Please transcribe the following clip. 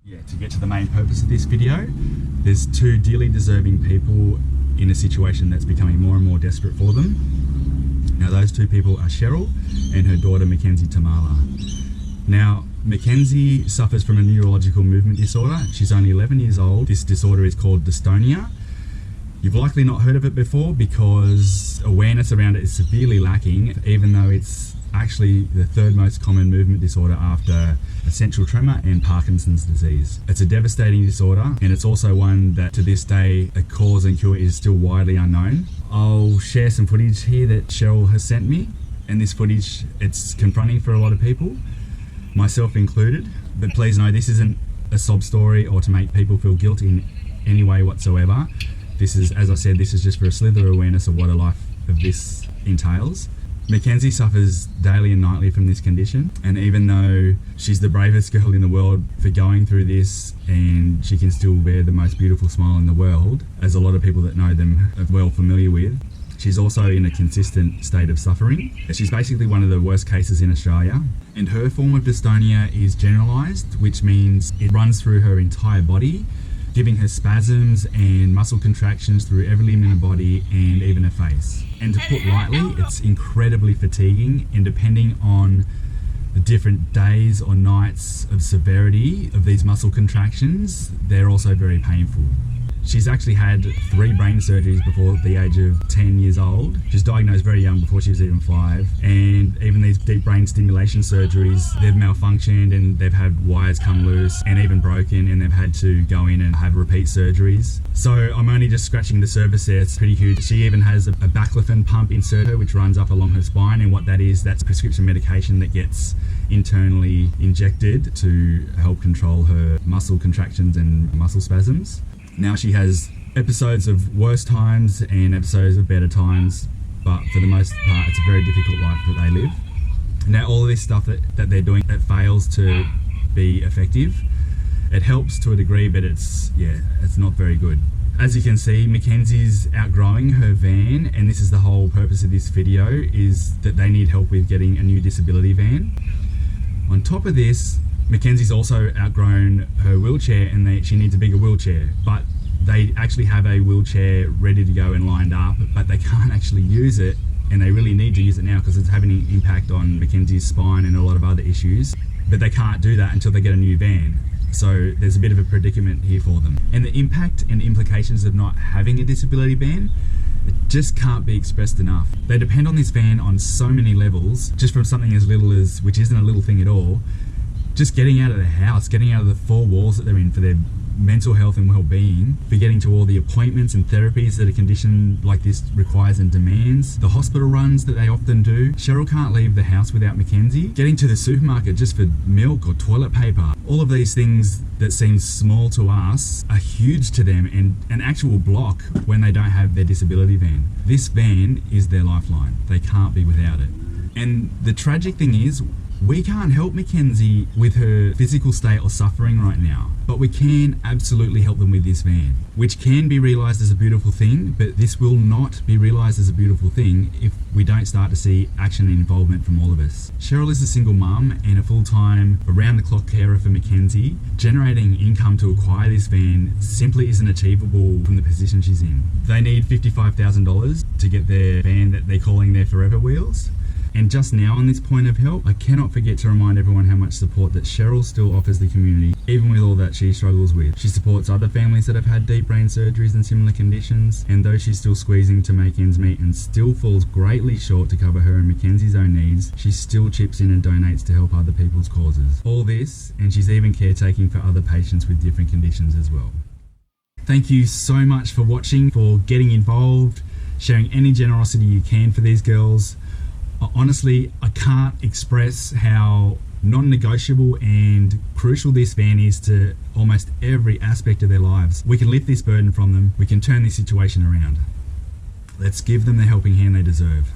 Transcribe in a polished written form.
Yeah, to get to the main purpose of this video, there's two dearly deserving people in a situation that's becoming more and more desperate for them. Now those two people are Cheryl and her daughter McKenzie Tamala. Now McKenzie suffers from a neurological movement disorder. She's only 11 years old. This disorder is called Dystonia. You've likely not heard of it before because awareness around it is severely lacking, even though it's actually the third most common movement disorder after essential tremor and Parkinson's disease. It's a devastating disorder, and it's also one that to this day a cause and cure is still widely unknown. I'll share some footage here that Cheryl has sent me, and this footage, it's confronting for a lot of people, myself included, but please know this isn't a sob story or to make people feel guilty in any way whatsoever. This is, as I said, this is just for a slither of awareness of what a life of this entails. McKenzie suffers daily and nightly from this condition, and even though she's the bravest girl in the world for going through this, and she can still bear the most beautiful smile in the world, as a lot of people that know them are well familiar with, she's also in a consistent state of suffering. She's basically one of the worst cases in Australia, and her form of dystonia is generalized, which means it runs through her entire body, giving her spasms and muscle contractions through every limb in her body and even her face. And to put lightly, it's incredibly fatiguing, and depending on the different days or nights of severity of these muscle contractions, they're also very painful. She's actually had 3 brain surgeries before the age of 10 years old. She was diagnosed very young, before she was even 5. And even these deep brain stimulation surgeries, they've malfunctioned and they've had wires come loose and even broken, and they've had to go in and have repeat surgeries. So I'm only just scratching the surface there. It's pretty huge. She even has a baclofen pump inserted which runs up along her spine, and what that is, that's prescription medication that gets internally injected to help control her muscle contractions and muscle spasms. Now she has episodes of worse times and episodes of better times, but for the most part it's a very difficult life that they live. Now all of this stuff that they're doing, it fails to be effective. It helps to a degree, but it's not very good. As you can see, Mackenzie's outgrowing her van, and this is the whole purpose of this video, is that they need help with getting a new disability van. On top of this, Mackenzie's also outgrown her wheelchair, and she needs a bigger wheelchair, but they actually have a wheelchair ready to go and lined up, but they can't actually use it, and they really need to use it now because it's having an impact on Mackenzie's spine and a lot of other issues, but they can't do that until they get a new van. So there's a bit of a predicament here for them. And the impact and implications of not having a disability van, it just can't be expressed enough. They depend on this van on so many levels, just from something as little as, which isn't a little thing at all, just getting out of the house, getting out of the 4 walls that they're in for their mental health and well-being, for getting to all the appointments and therapies that a condition like this requires and demands, the hospital runs that they often do. Cheryl can't leave the house without Mackenzie. Getting to the supermarket just for milk or toilet paper. All of these things that seem small to us are huge to them, and an actual block when they don't have their disability van. This van is their lifeline. They can't be without it. And the tragic thing is, we can't help Mackenzie with her physical state or suffering right now, but we can absolutely help them with this van, which can be realised as a beautiful thing, but this will not be realised as a beautiful thing if we don't start to see action and involvement from all of us. Cheryl is a single mum and a full-time, around-the-clock carer for Mackenzie. Generating income to acquire this van simply isn't achievable from the position she's in. They need $55,000 to get their van that they're calling their Forever Wheels. And just now on this point of help, I cannot forget to remind everyone how much support that Cheryl still offers the community, even with all that she struggles with. She supports other families that have had deep brain surgeries and similar conditions, and though she's still squeezing to make ends meet and still falls greatly short to cover her and Mackenzie's own needs, she still chips in and donates to help other people's causes. All this, and she's even caretaking for other patients with different conditions as well. Thank you so much for watching, for getting involved, sharing any generosity you can for these girls. Honestly, I can't express how non-negotiable and crucial this van is to almost every aspect of their lives. We can lift this burden from them. We can turn this situation around. Let's give them the helping hand they deserve.